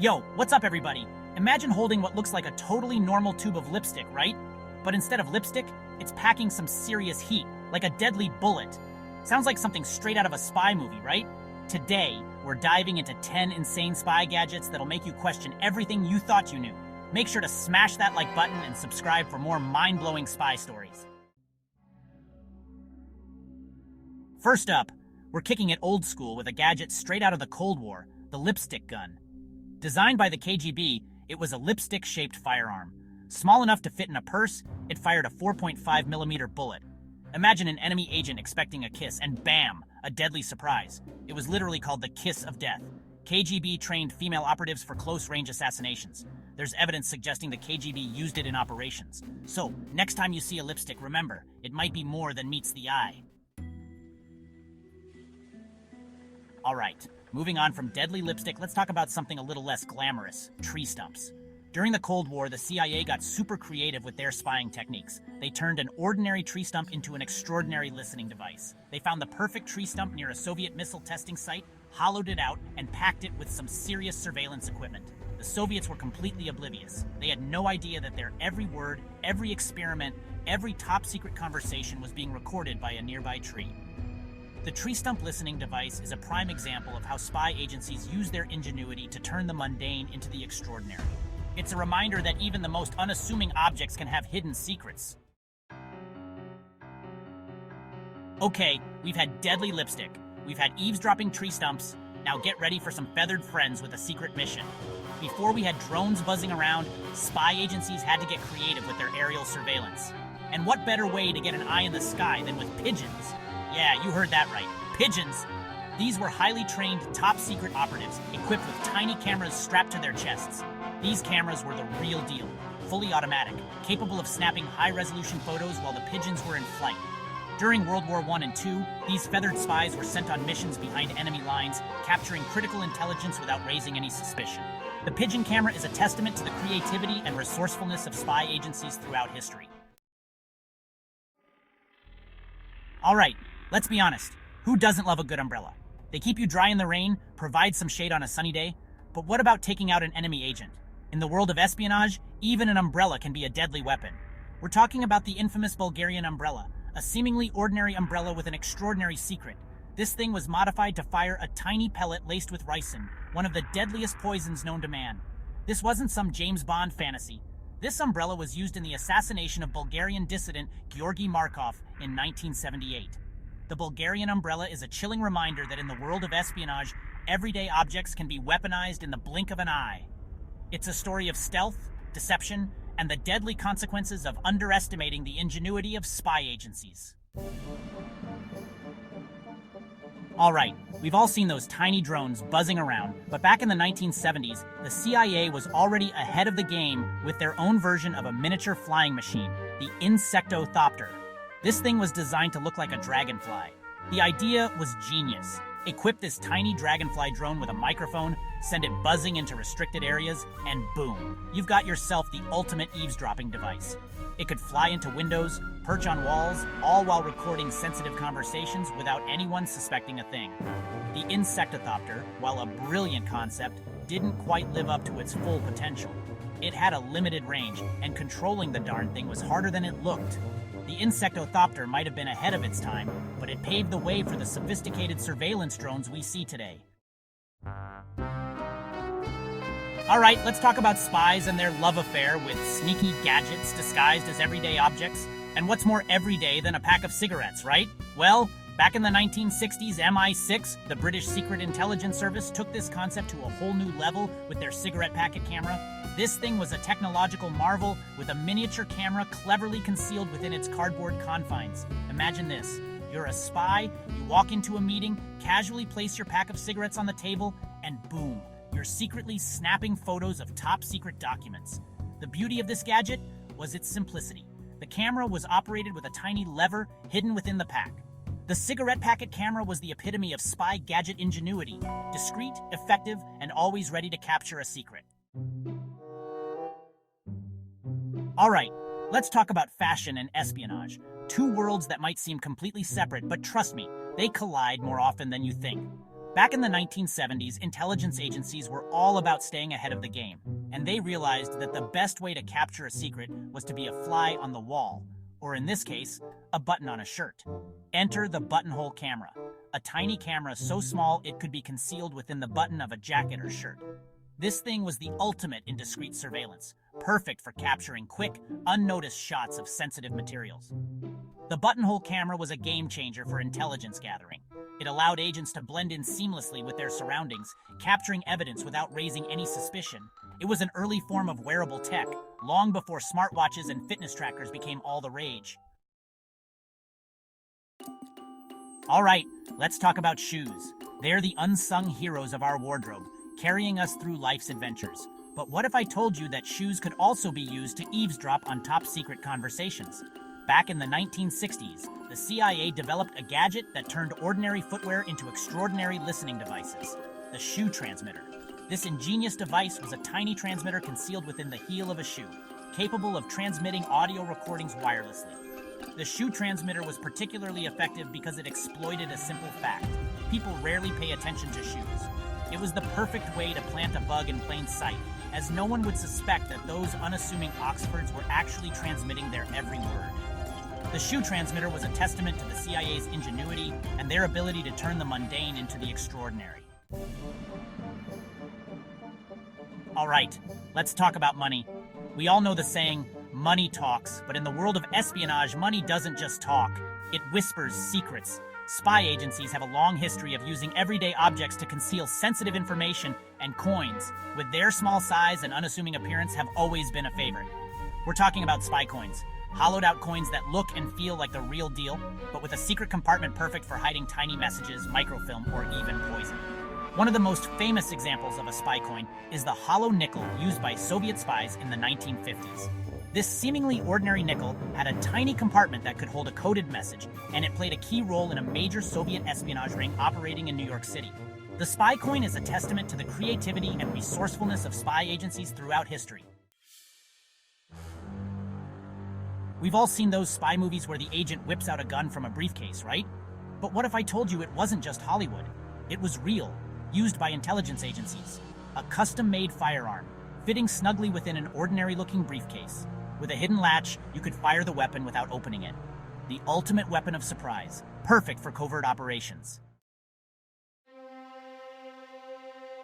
Yo, what's up everybody? Imagine holding what looks like a totally normal tube of lipstick, right? But instead of lipstick, it's packing some serious heat, like a deadly bullet. Sounds like something straight out of a spy movie, right? Today, we're diving into 10 insane spy gadgets that'll make you question everything you thought you knew. Make sure to smash that like button and subscribe for more mind-blowing spy stories. First up, we're kicking it old school with a gadget straight out of the Cold War, the lipstick gun. Designed by the KGB, it was a lipstick-shaped firearm. Small enough to fit in a purse, it fired a 4.5mm bullet. Imagine an enemy agent expecting a kiss, and bam, a deadly surprise. It was literally called the Kiss of Death. KGB trained female operatives for close-range assassinations. There's evidence suggesting the KGB used it in operations. So, next time you see a lipstick, remember, it might be more than meets the eye. Alright, moving on from deadly lipstick, let's talk about something a little less glamorous, tree stumps. During the Cold War, the CIA got super creative with their spying techniques. They turned an ordinary tree stump into an extraordinary listening device. They found the perfect tree stump near a Soviet missile testing site, hollowed it out, and packed it with some serious surveillance equipment. The Soviets were completely oblivious. They had no idea that their every word, every experiment, every top-secret conversation was being recorded by a nearby tree. The tree stump listening device is a prime example of how spy agencies use their ingenuity to turn the mundane into the extraordinary. It's a reminder that even the most unassuming objects can have hidden secrets. Okay, we've had deadly lipstick, we've had eavesdropping tree stumps, now get ready for some feathered friends with a secret mission. Before we had drones buzzing around, spy agencies had to get creative with their aerial surveillance. And what better way to get an eye in the sky than with pigeons? Yeah, you heard that right. Pigeons! These were highly trained, top-secret operatives equipped with tiny cameras strapped to their chests. These cameras were the real deal, fully automatic, capable of snapping high-resolution photos while the pigeons were in flight. During World War I and II, these feathered spies were sent on missions behind enemy lines, capturing critical intelligence without raising any suspicion. The Pigeon Camera is a testament to the creativity and resourcefulness of spy agencies throughout history. Alright, let's be honest. Who doesn't love a good umbrella? They keep you dry in the rain, provide some shade on a sunny day. But what about taking out an enemy agent? In the world of espionage, even an umbrella can be a deadly weapon. We're talking about the infamous Bulgarian Umbrella, a seemingly ordinary umbrella with an extraordinary secret. This thing was modified to fire a tiny pellet laced with ricin, one of the deadliest poisons known to man. This wasn't some James Bond fantasy. This umbrella was used in the assassination of Bulgarian dissident Georgy Markov in 1978. The Bulgarian Umbrella is a chilling reminder that in the world of espionage, everyday objects can be weaponized in the blink of an eye. It's a story of stealth, deception, and the deadly consequences of underestimating the ingenuity of spy agencies. Alright, we've all seen those tiny drones buzzing around, but back in the 1970s, the CIA was already ahead of the game with their own version of a miniature flying machine, the Insectoopter. This thing was designed to look like a dragonfly. The idea was genius. Equip this tiny dragonfly drone with a microphone, send it buzzing into restricted areas, and boom, you've got yourself the ultimate eavesdropping device. It could fly into windows, perch on walls, all while recording sensitive conversations without anyone suspecting a thing. The Insectoopter, while a brilliant concept, didn't quite live up to its full potential. It had a limited range, and controlling the darn thing was harder than it looked. The Insectoopter might have been ahead of its time, but it paved the way for the sophisticated surveillance drones we see today. Alright, let's talk about spies and their love affair with sneaky gadgets disguised as everyday objects. And what's more everyday than a pack of cigarettes, right? Well, back in the 1960s, MI6, the British Secret Intelligence Service, took this concept to a whole new level with their cigarette packet camera. This thing was a technological marvel with a miniature camera cleverly concealed within its cardboard confines. Imagine this. You're a spy, you walk into a meeting, casually place your pack of cigarettes on the table, and boom, you're secretly snapping photos of top-secret documents. The beauty of this gadget was its simplicity. The camera was operated with a tiny lever hidden within the pack. The cigarette packet camera was the epitome of spy gadget ingenuity, discreet, effective, and always ready to capture a secret. Alright, let's talk about fashion and espionage. Two worlds that might seem completely separate, but trust me, they collide more often than you think. Back in the 1970s, intelligence agencies were all about staying ahead of the game, and they realized that the best way to capture a secret was to be a fly on the wall, or in this case, a button on a shirt. Enter the buttonhole camera, a tiny camera so small it could be concealed within the button of a jacket or shirt. This thing was the ultimate in discreet surveillance, perfect for capturing quick, unnoticed shots of sensitive materials. The buttonhole camera was a game changer for intelligence gathering. It allowed agents to blend in seamlessly with their surroundings, capturing evidence without raising any suspicion. It was an early form of wearable tech, long before smartwatches and fitness trackers became all the rage. All right, let's talk about shoes. They're the unsung heroes of our wardrobe, carrying us through life's adventures. But what if I told you that shoes could also be used to eavesdrop on top-secret conversations? Back in the 1960s, the CIA developed a gadget that turned ordinary footwear into extraordinary listening devices, the shoe transmitter. This ingenious device was a tiny transmitter concealed within the heel of a shoe, capable of transmitting audio recordings wirelessly. The shoe transmitter was particularly effective because it exploited a simple fact. People rarely pay attention to shoes. It was the perfect way to plant a bug in plain sight, as no one would suspect that those unassuming Oxfords were actually transmitting their every word. The shoe transmitter was a testament to the CIA's ingenuity and their ability to turn the mundane into the extraordinary. All right, let's talk about money. We all know the saying, money talks, but in the world of espionage, money doesn't just talk, it whispers secrets. Spy agencies have a long history of using everyday objects to conceal sensitive information, and coins, with their small size and unassuming appearance, have always been a favorite. We're talking about spy coins, hollowed-out coins that look and feel like the real deal, but with a secret compartment perfect for hiding tiny messages, microfilm, or even poison. One of the most famous examples of a spy coin is the hollow nickel used by Soviet spies in the 1950s. This seemingly ordinary nickel had a tiny compartment that could hold a coded message, and it played a key role in a major Soviet espionage ring operating in New York City. The spy coin is a testament to the creativity and resourcefulness of spy agencies throughout history. We've all seen those spy movies where the agent whips out a gun from a briefcase, right? But what if I told you it wasn't just Hollywood? It was real, used by intelligence agencies. A custom-made firearm, fitting snugly within an ordinary-looking briefcase. With a hidden latch, you could fire the weapon without opening it. The ultimate weapon of surprise, perfect for covert operations.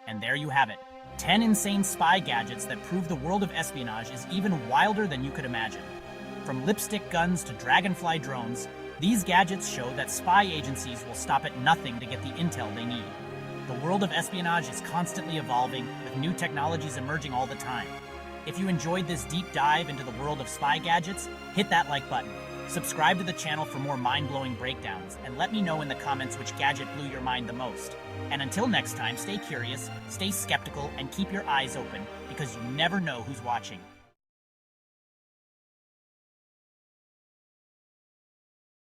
And there you have it. 10 insane spy gadgets that prove the world of espionage is even wilder than you could imagine. From lipstick guns to dragonfly drones, these gadgets show that spy agencies will stop at nothing to get the intel they need. The world of espionage is constantly evolving, with new technologies emerging all the time. If you enjoyed this deep dive into the world of spy gadgets, hit that like button. Subscribe to the channel for more mind-blowing breakdowns, and let me know in the comments which gadget blew your mind the most. And until next time, stay curious, stay skeptical, and keep your eyes open, because you never know who's watching.